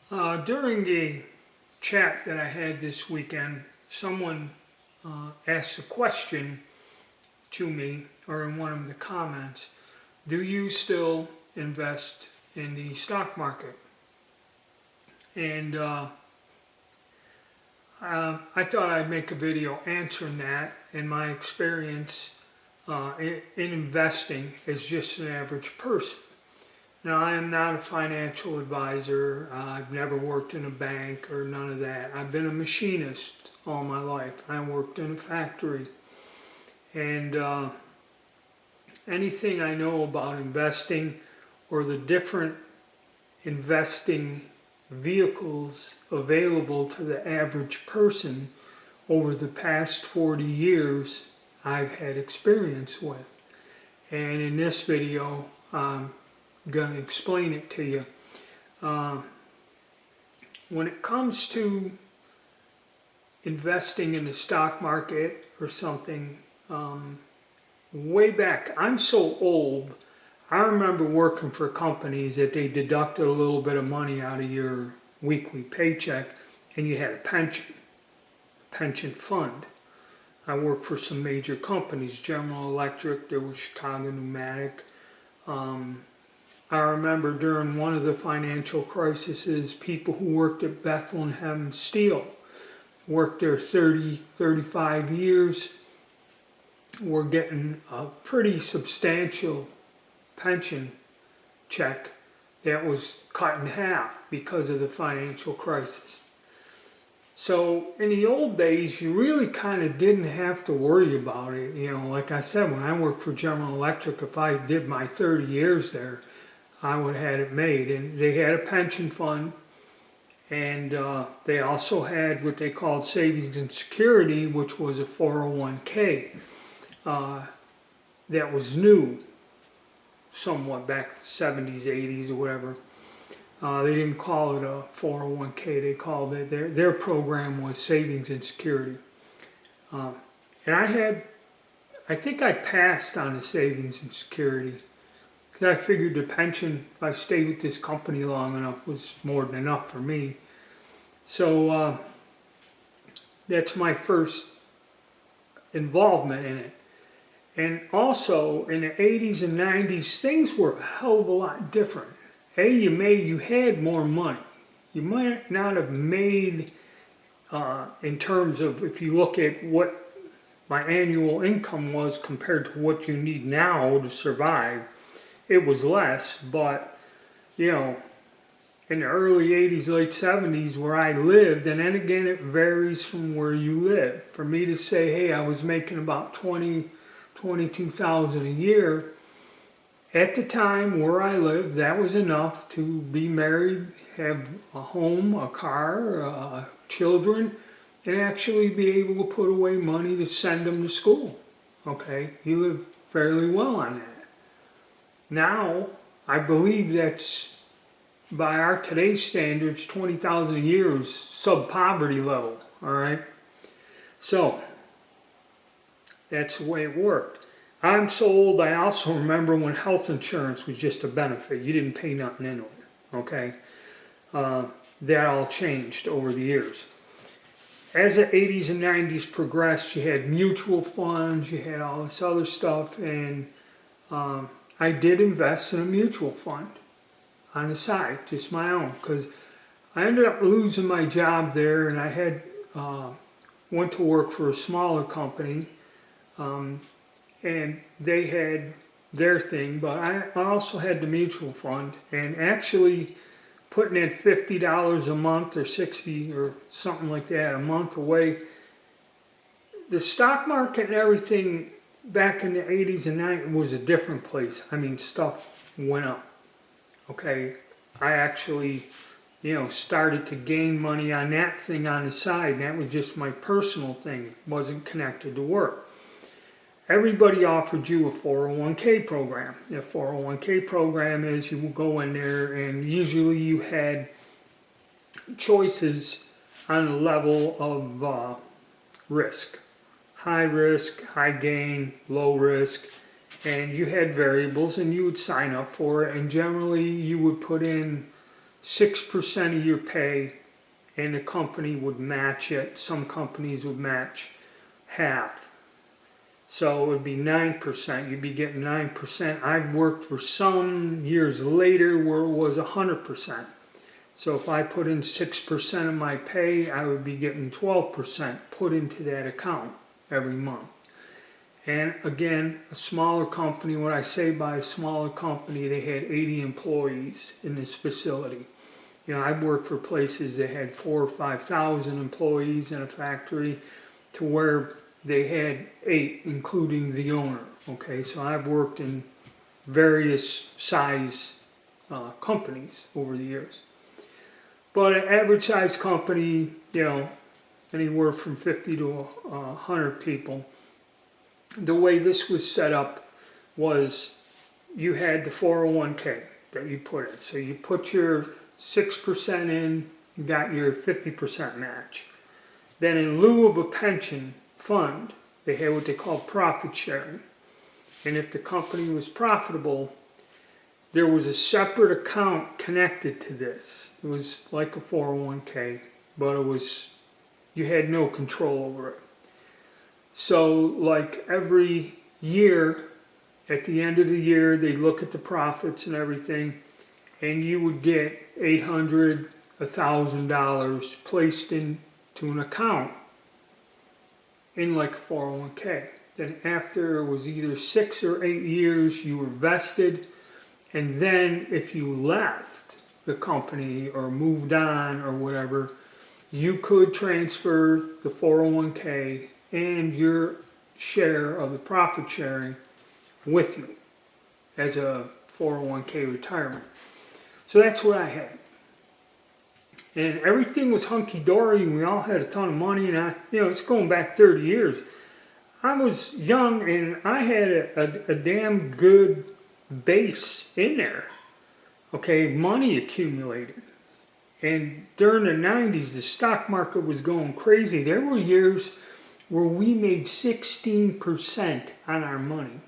During the chat that I had this weekend, someone asked a question to me, or in one of the comments, do you still invest in the stock market? And I thought I'd make a video answering that and my experience in investing as just an average person. Now, I am not a financial advisor. I've never worked in a bank or none of that. I've been a machinist all my life. I worked in a factory. And anything I know about investing or the different investing vehicles available to the average person over the past 40 years, I've had experience with. And in this video, going to explain it to you. When it comes to investing in the stock market or something, way back, I'm so old, I remember working for companies that they deducted a little bit of money out of your weekly paycheck and you had a pension fund. I worked for some major companies, General Electric, there was Chicago Pneumatic. I remember during one of the financial crises, people who worked at Bethlehem Steel, worked there 30, 35 years, were getting a pretty substantial pension check that was cut in half because of the financial crisis. So in the old days, you really kind of didn't have to worry about it. You know, like I said, when I worked for General Electric, if I did my 30 years there, I would have had it made. And they had a pension fund, and they also had what they called savings and security, which was a 401k that was new somewhat back in the 70s, 80s, or whatever. They didn't call it a 401k, they called it, their program was savings and security. And I think I passed on the savings and security. Because I figured the pension, if I stayed with this company long enough, was more than enough for me. So that's my first involvement in it. And also, in the 80s and 90s, things were a hell of a lot different. You had more money. You might not have made, in terms of, if you look at what my annual income was compared to what you need now to survive, it was less, but, you know, in the early 80s, late 70s where I lived, and then again it varies from where you live. For me to say, hey, I was making about $22,000 a year, at the time where I lived, that was enough to be married, have a home, a car, children, and actually be able to put away money to send them to school. Okay, you live fairly well on that. Now, I believe that's, by our today's standards, $20,000 a year is sub-poverty level, all right? So, that's the way it worked. I'm so old, I also remember when health insurance was just a benefit. You didn't pay nothing into it, okay? That all changed over the years. As the 80s and 90s progressed, you had mutual funds, you had all this other stuff, and I did invest in a mutual fund on the side, just my own, because I ended up losing my job there, and I had went to work for a smaller company, and they had their thing, but I also had the mutual fund, and actually putting in $50 a month or $60 or something like that a month away. The stock market and everything back in the 80s and 90s was a different place. I mean, stuff went up. Okay, I actually, started to gain money on that thing on the side, and that was just my personal thing. It wasn't connected to work. Everybody offered you a 401k program. The 401k program is you will go in there, and usually you had choices on the level of risk. High risk, high gain, low risk, and you had variables, and you would sign up for it, and generally you would put in 6% of your pay, and the company would match it. Some companies would match half. So it would be 9%. You'd be getting 9%. I've worked for some years later where it was 100%. So if I put in 6% of my pay, I would be getting 12% put into that account every month. And again, a smaller company, what I say by a smaller company, they had 80 employees in this facility. You know, I've worked for places that had 4,000 or 5,000 employees in a factory to where they had 8, including the owner. Okay, so I've worked in various size companies over the years. But an average size company, you know, anywhere from 50 to 100 people, the way this was set up was you had the 401k that you put in. So you put your 6% in, you got your 50% match. Then in lieu of a pension fund, they had what they call profit sharing. And if the company was profitable, there was a separate account connected to this. It was like a 401k, but it was, you had no control over it. So like every year, at the end of the year, they look at the profits and everything, and you would get $800, $1,000 placed into an account in like a 401k. Then after it was either 6 or 8 years, you were vested, and then if you left the company or moved on or whatever, you could transfer the 401k and your share of the profit sharing with you as a 401k retirement. So that's what I had. And everything was hunky-dory, and we all had a ton of money, and it's going back 30 years. I was young, and I had a damn good base in there. Okay, money accumulated. And during the 90s, the stock market was going crazy. There were years where we made 16% on our money.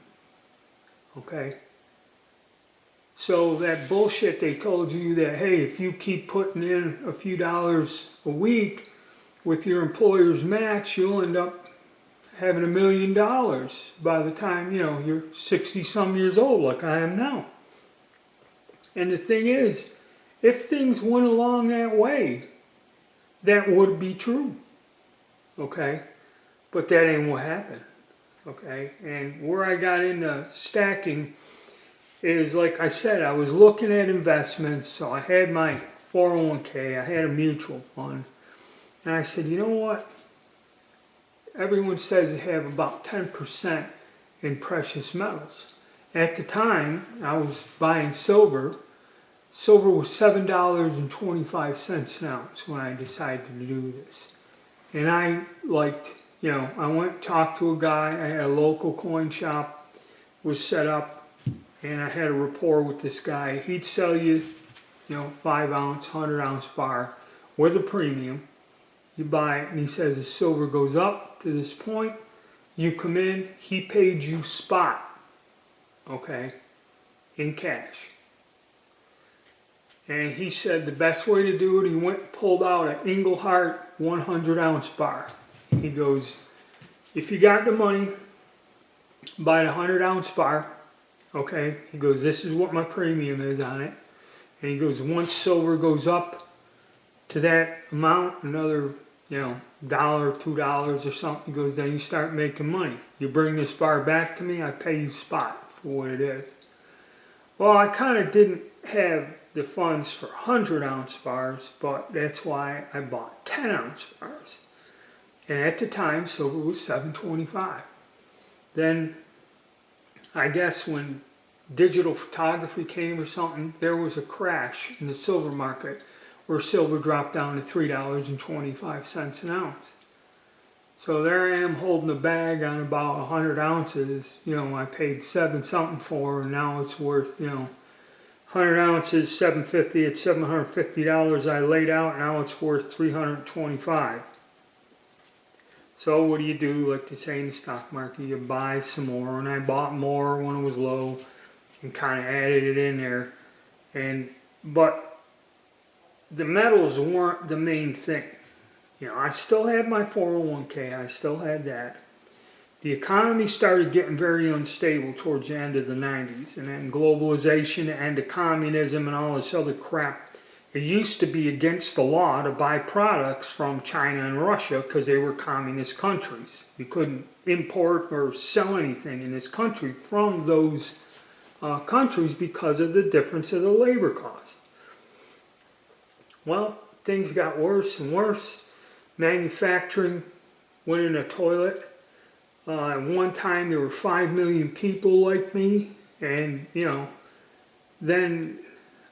Okay? So that bullshit they told you that, hey, if you keep putting in a few dollars a week with your employer's match, you'll end up having $1 million by the time, you're 60-some years old like I am now. And the thing is, if things went along that way, that would be true. Okay? But that ain't what happened. Okay? And where I got into stacking is, like I said, I was looking at investments. So I had my 401k, I had a mutual fund. And I said, you know what? Everyone says they have about 10% in precious metals. At the time, I was buying silver. Silver was $7.25 an ounce when I decided to do this. And I liked, I went and talked to a guy. I had a local coin shop, was set up, and I had a rapport with this guy. He'd sell you, 5-ounce, 100-ounce bar with a premium. You buy it, and he says the silver goes up to this point. You come in, he paid you spot, okay, in cash. And he said the best way to do it, he went and pulled out an Engelhart 100-ounce bar. He goes, if you got the money, buy the 100-ounce bar, okay? He goes, this is what my premium is on it. And he goes, once silver goes up to that amount, another, $1, $2 or something, he goes, then you start making money. You bring this bar back to me, I pay you spot for what it is. Well, I kind of didn't have the funds for 100-ounce bars, but that's why I bought 10-ounce bars. And at the time, silver was $7.25. Then, I guess when digital photography came or something, there was a crash in the silver market where silver dropped down to $3.25 an ounce. So there I am holding a bag on about 100 ounces. I paid 7 something for, and now it's worth, 100 ounces, $7.50. It's $750 I laid out. Now it's worth $325. So what do? Like they say in the stock market, you buy some more. And I bought more when it was low and kind of added it in there. But the metals weren't the main thing. I still had my 401k, I still had that. The economy started getting very unstable towards the end of the 90s, and then globalization and the communism and all this other crap. It used to be against the law to buy products from China and Russia because they were communist countries. You couldn't import or sell anything in this country from those countries because of the difference of the labor costs. Well, things got worse and worse. Manufacturing went in a toilet. At one time there were 5 million people like me, and then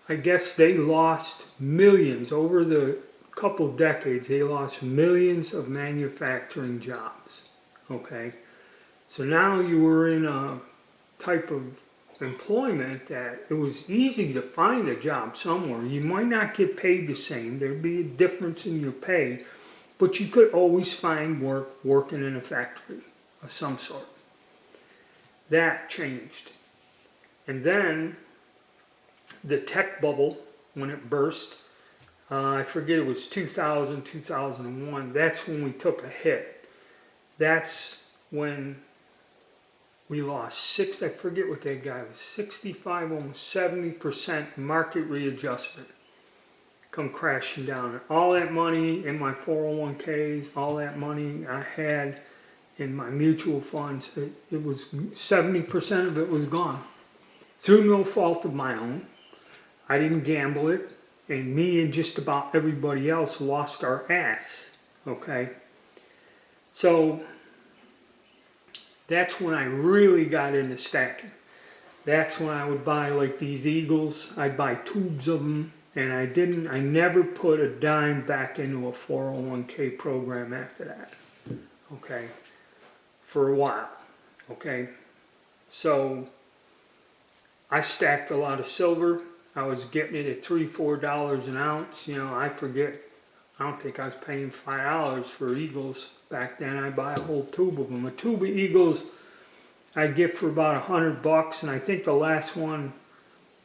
I guess they lost millions over the couple decades. They lost millions of manufacturing jobs. Okay, so now you were in a type of employment that it was easy to find a job somewhere. You might not get paid the same. There'd be a difference in your pay, but you could always find work working in a factory of some sort. That changed. And then the tech bubble, when it burst, I forget, it was 2000, 2001, that's when we took a hit. That's when we lost I forget what that guy was, 65, almost 70% market readjustment come crashing down. And all that money in my 401ks, all that money I had in my mutual funds, it was 70% of it was gone. Through no fault of my own. I didn't gamble it, and me and just about everybody else lost our ass, okay? So that's when I really got into stacking. That's when I would buy like these Eagles. I'd buy tubes of them, and I never put a dime back into a 401k program after that, okay? For a while, okay? So I stacked a lot of silver. I was getting it at $3, $4 an ounce. I forget. I don't think I was paying $5 for Eagles back then. I buy a whole tube of them. A tube of Eagles I get for about $100, and I think the last one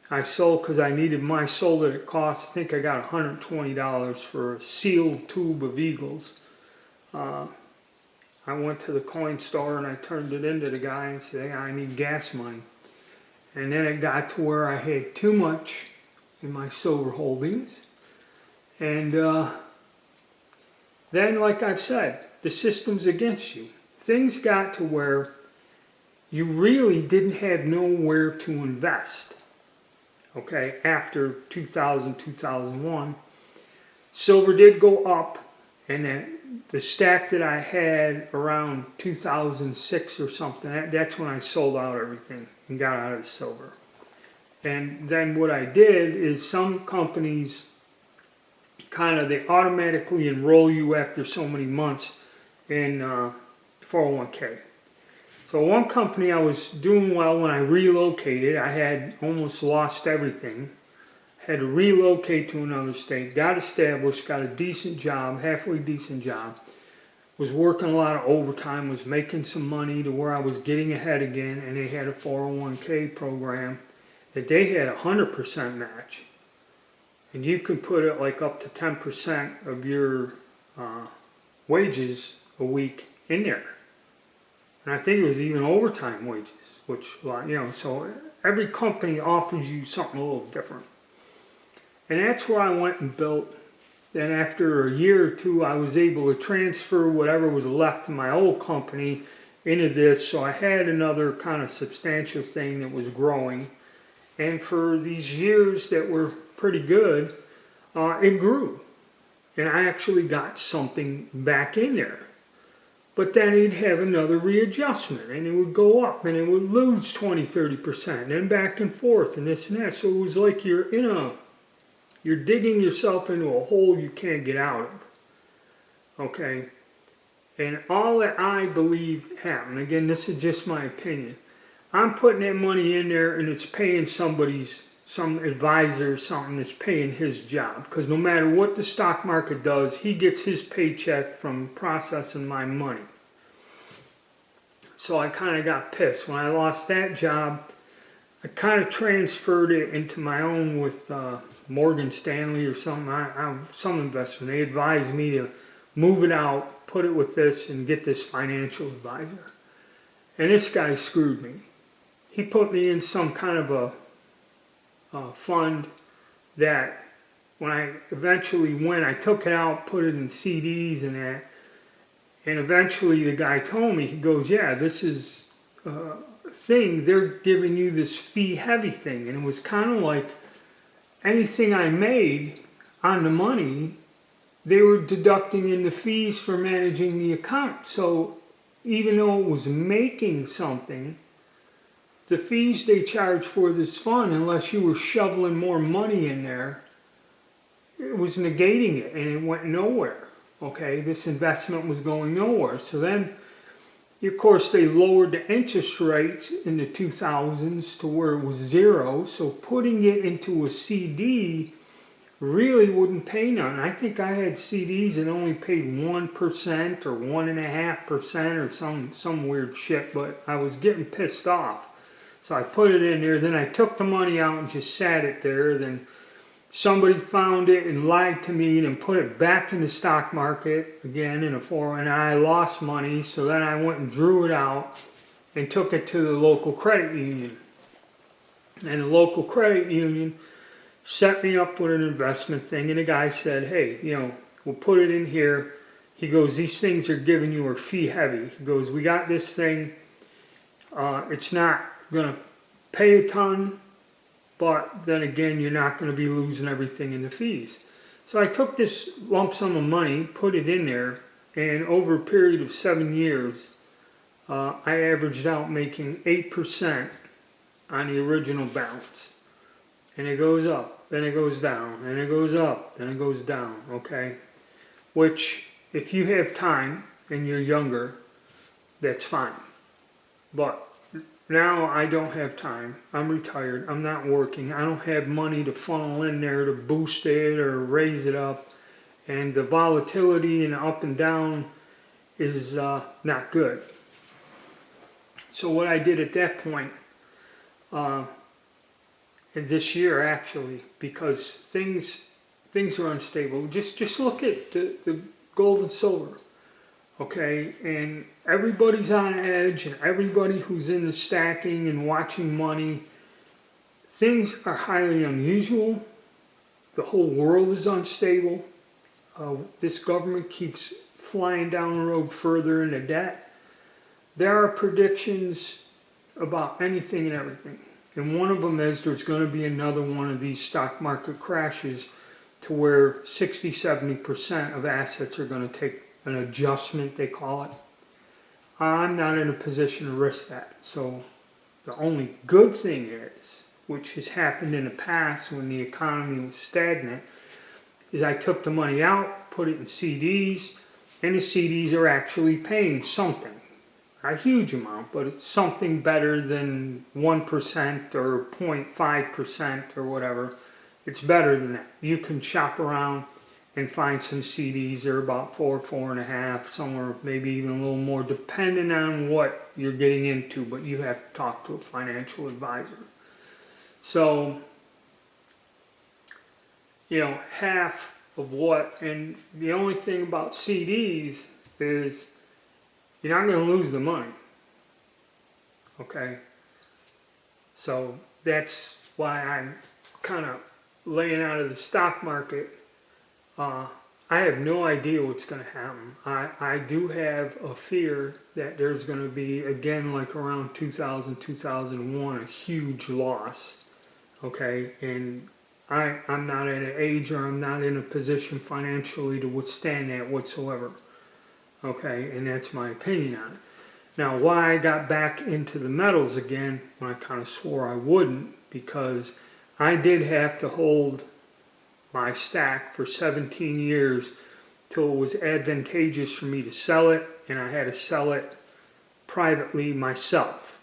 I sold because I needed my sold at a cost. I think I got $120 for a sealed tube of Eagles. I went to the coin store and I turned it into the guy and said, "Hey, I need gas money." And then it got to where I had too much in my silver holdings. And then, like I've said, the system's against you. Things got to where you really didn't have nowhere to invest. Okay, after 2000, 2001, silver did go up, and then the stack that I had around 2006 or something, that's when I sold out everything and got out of the silver. And then what I did is some companies they automatically enroll you after so many months in 401k. So one company I was doing well when I relocated. I had almost lost everything. Had to relocate to another state, got established, got a decent job, halfway decent job, was working a lot of overtime, was making some money to where I was getting ahead again, and they had a 401k program that they had 100% match. And you can put it like up to 10% of your wages a week in there. And I think it was even overtime wages, which, so every company offers you something a little different. And that's where I went and built. Then after a year or two, I was able to transfer whatever was left in my old company into this. So I had another kind of substantial thing that was growing. And for these years that were pretty good, it grew. And I actually got something back in there. But then it'd have another readjustment, and it would go up, and it would lose 20, 30%, and back and forth, and this and that. So it was like you're digging yourself into a hole you can't get out of. Okay? And all that I believe happened, again, this is just my opinion. I'm putting that money in there and it's paying some advisor or something that's paying his job. Because no matter what the stock market does, he gets his paycheck from processing my money. So I kind of got pissed. When I lost that job, I kind of transferred it into my own with Morgan Stanley or something, some investment. They advised me to move it out, put it with this, and get this financial advisor. And this guy screwed me. He put me in some kind of a fund that when I eventually went, I took it out, put it in CDs and that. And eventually the guy told me, he goes, yeah, this is a thing, they're giving you this fee heavy thing. And it was kind of like anything I made on the money, they were deducting in the fees for managing the account. So even though it was making something, the fees they charged for this fund, unless you were shoveling more money in there, it was negating it and it went nowhere. Okay, this investment was going nowhere. So then, of course, they lowered the interest rates in the 2000s to where it was zero. So putting it into a CD really wouldn't pay none. I think I had CDs that only paid 1% or 1.5% or some weird shit, but I was getting pissed off. So I put it in there, then I took the money out and just sat it there. Then somebody found it and lied to me and put it back in the stock market again in a 4, and I lost money. So then I went and drew it out and took it to the local credit union. And the local credit union set me up with an investment thing, and the guy said, hey, we'll put it in here. He goes, these things are giving you are fee heavy. He goes, we got this thing. It's not going to pay a ton, but then again, you're not going to be losing everything in the fees. So I took this lump sum of money, put it in there, and over a period of 7 years, I averaged out making 8% on the original balance. And it goes up, then it goes down, and it goes up, then it goes down, okay? Which, if you have time and you're younger, that's fine. But now I don't have time. I'm retired. I'm not working. I don't have money to funnel in there to boost it or raise it up. And the volatility and up and down is not good. So what I did at that point, and this year actually, because things are unstable. Just look at the gold and silver, okay? And everybody's on edge, and everybody who's in the stacking and watching money, things are highly unusual. The whole world is unstable. This government keeps flying down the road further into debt. There are predictions about anything and everything. And one of them is there's going to be another one of these stock market crashes to where 60-70% of assets are going to take an adjustment, they call it. I'm not in a position to risk that. So the only good thing is, which has happened in the past when the economy was stagnant, is I took the money out, put it in CDs, and the CDs are actually paying something. A huge amount, but it's something better than 1% or 0.5% or whatever. It's better than that. You can shop around and find some CDs. They're about 4.5, somewhere maybe even a little more, depending on what you're getting into, but you have to talk to a financial advisor. So, half of what, and the only thing about CDs is you're not going to lose the money, okay? So that's why I'm kind of laying out of the stock market. I have no idea what's going to happen. I do have a fear that there's going to be, again, like around 2000, 2001, a huge loss, okay? And I'm not at an age or I'm not in a position financially to withstand that whatsoever. Okay, and that's my opinion on it. Now, why I got back into the metals again, when I kind of swore I wouldn't, because I did have to hold my stack for 17 years till it was advantageous for me to sell it, and I had to sell it privately myself.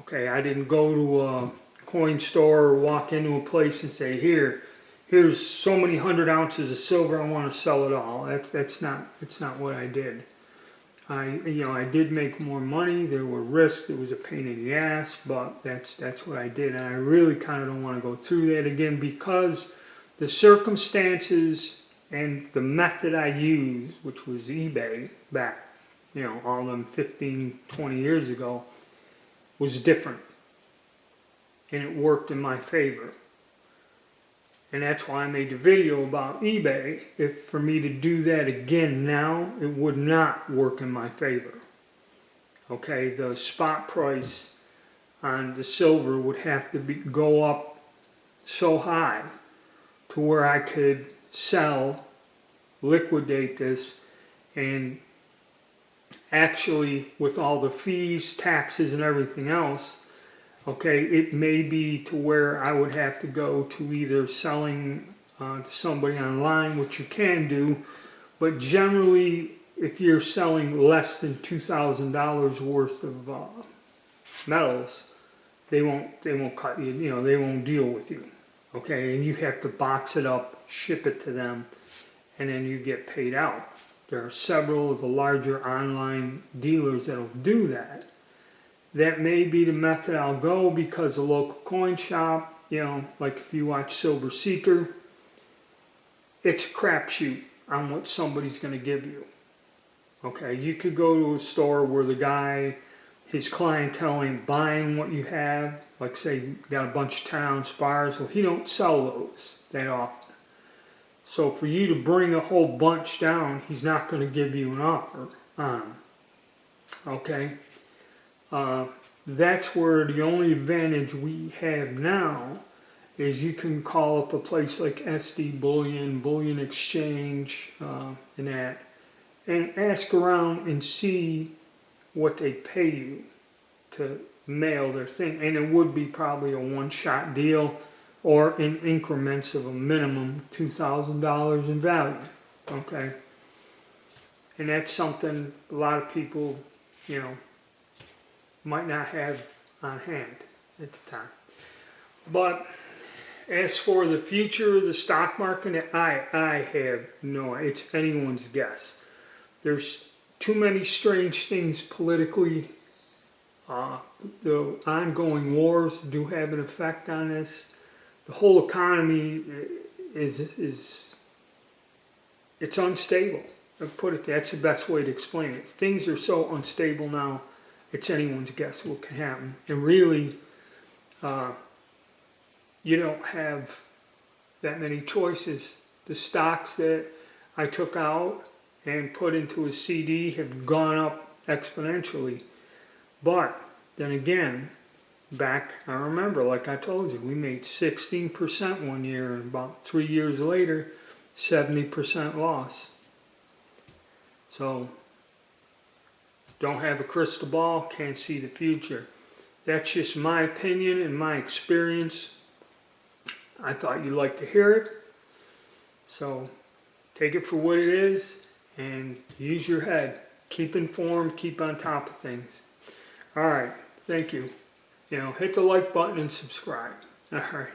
Okay, I didn't go to a coin store or walk into a place and say, here's so many 100 ounces of silver, I want to sell it all. That's not what I did. I did make more money. There were risks. It was a pain in the ass, but that's what I did. And I really kind of don't want to go through that again because the circumstances and the method I used, which was eBay back, all them 15, 20 years ago, was different. And it worked in my favor. And that's why I made the video about eBay. If for me to do that again now, it would not work in my favor. Okay, the spot price on the silver would have to go up so high to where I could sell, liquidate this, and actually with all the fees, taxes, and everything else, okay, it may be to where I would have to go to either selling to somebody online, which you can do, but generally, if you're selling less than $2,000 worth of metals, they won't cut you. They won't deal with you. Okay, and you have to box it up, ship it to them, and then you get paid out. There are several of the larger online dealers that'll do that. That may be the method I'll go because a local coin shop, like if you watch Silver Seeker, it's a crapshoot on what somebody's going to give you. Okay, you could go to a store where the guy, his clientele ain't buying what you have. Like say you got a bunch of 10 ounce bars, well he don't sell those that often. So for you to bring a whole bunch down, he's not going to give you an offer on them. Okay. That's where the only advantage we have now is you can call up a place like SD Bullion, Bullion Exchange, and that, and ask around and see what they pay you to mail their thing. And it would be probably a one-shot deal or in increments of a minimum $2,000 in value. Okay, and that's something a lot of people, might not have on hand at the time. But as for the future of the stock market, I have no idea. It's anyone's guess. There's too many strange things politically. The ongoing wars do have an effect on this. The whole economy is it's unstable. That's the best way to explain it. Things are so unstable now. It's anyone's guess what can happen. And really, you don't have that many choices. The stocks that I took out and put into a CD have gone up exponentially. But then again, I remember, like I told you, we made 16% one year, and about 3 years later, 70% loss. So, don't have a crystal ball, can't see the future. That's just my opinion and my experience. I thought you'd like to hear it. So take it for what it is and use your head. Keep informed, keep on top of things. Alright, thank you. Hit the like button and subscribe. Alright.